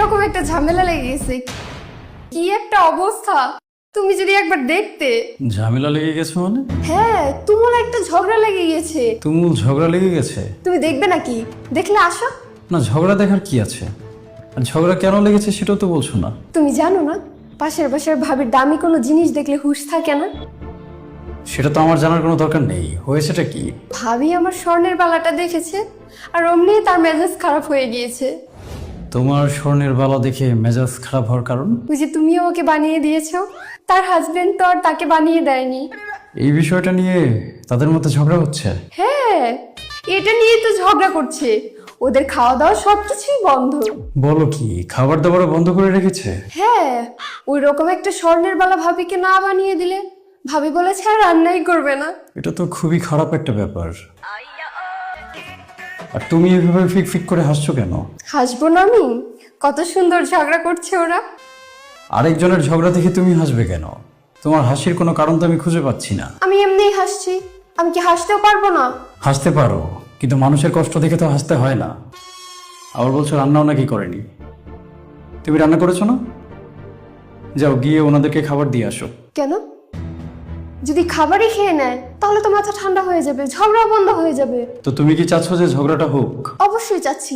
কিরকম একটা ঝামেলা লেগে গেছে, কি একটা অবস্থা। তুমি যদি একবার দেখতে। ঝামেলা লেগে গেছে মানে? হ্যাঁ, তুমুল একটা ঝগড়া লেগে গেছে। তুমুল ঝগড়া লেগে গেছে? তুমি দেখবে নাকি? দেখলে আসো। না, ঝগড়া দেখার কি আছে? আর ঝগড়া কেন লেগেছে সেটাও তো বলছো না। তুমি জানো না পাশের বাসার ভাবির দামি কোনো জিনিস দেখলে হুঁশ থাকে না? সেটা তো আমার জানার কোনো দরকার নেই। হয়েছেটা কি? ভাবি আমার স্বর্ণের বালাটা দেখেছে আর অমনি তার মেজাজ খারাপ হয়ে গিয়েছে। তোমার স্বর্ণের বালা দেখে মেজাজ খারাপ হওয়ার কারণ? ওই যে তুমিও ওকে বানিয়ে দিয়েছো, তার হাজবেন্ড তো আর তাকে বানিয়ে দেয়নি। এই বিষয়টা নিয়ে তাদের মধ্যে ঝগড়া হচ্ছে? হ্যাঁ, এটা নিয়ে তো ঝগড়া করছে। ওদের খাওয়া দাওয়া সবকিছুই বন্ধ। বলো কি, খাবার দাবারও বন্ধ করে রেখেছে? হ্যাঁ, ওই রকম একটা স্বর্ণের বালা ভাবিকে না বানিয়ে দিলে ভাবি বলেছে আর রান্নাই করবে না। এটা তো খুবই খারাপ একটা ব্যাপার। আর তুমি এভাবে ফিক ফিক করে হাসছো কেন? হাসবো না আমি? কত সুন্দর ঝগড়া করছে ওরা। আরেকজনের ঝগড়া দেখে তুমি হাসবে কেন? তোমার হাসির কোনো কারণ তো আমি খুঁজে পাচ্ছি না। আমি এমনিই হাসছি, আমি কি হাসতেও পারবো না? হাসতে পারো, কিন্তু মানুষের কষ্ট দেখে তো হাসতে হয় না। আবার বলছো রান্নাও নাকি করেনি। তুমি রান্না করেছো না? যাও গিয়ে ওনাদেরকে খাবার দিয়ে আসো। কেন? যদি খাবারই খেয়ে নেয় তাহলে তো মাথা ঠান্ডা হয়ে যাবে, ঝগড়া বন্ধ হয়ে যাবে। তো তুমি কি চাচ্ছ যে ঝগড়াটা হোক? অবশ্যই চাচ্ছি।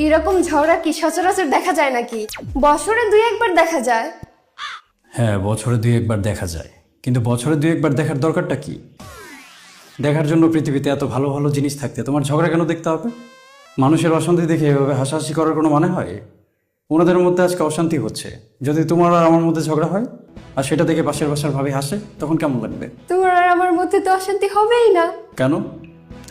এইরকম ঝগড়া কি সচরাচর দেখা যায় নাকি? বছরে 2-1বার দেখা যায়। হ্যাঁ, বছরে 2-1বার দেখা যায়, কিন্তু বছরে 2-1বার দেখার দরকারটা কি? দেখার জন্য পৃথিবীতে এত ভালো ভালো জিনিস থাকতে তোমার ঝগড়া কেন দেখতে হবে? মানুষের অশান্তি দেখে এভাবে হাসাহাসি করার কোনো মানে হয়? ওনাদের মধ্যে আজকে অশান্তি হচ্ছে, যদি তোমার আর আমার মধ্যে ঝগড়া হয় আর সেটা দেখে পাশের বাসার ভাবে হাসে, তখন কেমন লাগবে? তোমার আর আমার মধ্যে তো অশান্তি হবেই না। কেন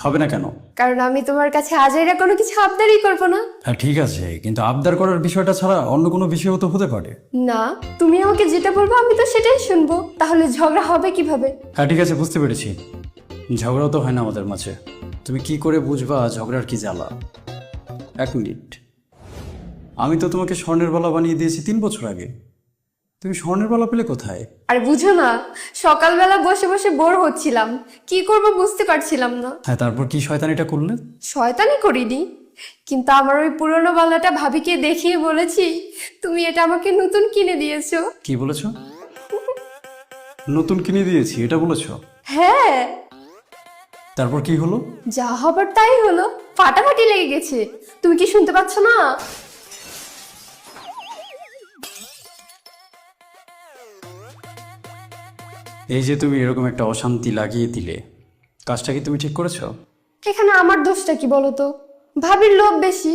হবে না? কেন? কারণ আমি তোমার কাছে আজাইরা কোনো কিছু আবদারই করবো না। হ্যাঁ ঠিক আছে, কিন্তু আবদার করার বিষয়টা ছাড়া অন্য কোনো বিষয়ও তো হতে পারে। না, তুমি আমাকে যেটা বলবো আমি তো সেটাই শুনবো, তাহলে ঝগড়া হবে কিভাবে? হ্যাঁ ঠিক আছে, বুঝতে পেরেছি। ঝগড়াও তো হয় না আমাদের মাঝে। তুমি কি করে বুঝবা ঝগড়ার কি জ্বালা? 1 মিনিট, আমি তো তোমাকে স্বর্ণের বালা বানিয়ে দিয়েছি 3 বছর আগে। তুমি স্বর্ণের বালা পেলে কোথায়? আর বুঝো না, সকালবেলা বসে বসে বোর হচ্ছিলাম, কি করব বুঝতে পারছিলাম না। হ্যাঁ, তারপর কি শয়তানিটা করলে? শয়তানি করিনি, কিন্তু আমার ওই পুরনো বালাটা ভাবিকে দেখিয়ে বলেছি তুমি এটা আমাকে নতুন কিনে দিয়েছো। কি বলেছো? নতুন কিনে দিয়েছি এটা বলেছো? হ্যাঁ। তারপর কি হলো? যা হবার তাই হলো, ফাটাফাটি লেগে গেছে। তুমি কি শুনতে পাচ্ছ না? এই যে তুমি এরকম একটা অশান্তি লাগিয়ে দিলে, কাজটা কি তুমি ঠিক করেছো? এখানে আমার দোষটা কি বলো তো? ভাবির লোভ বেশি,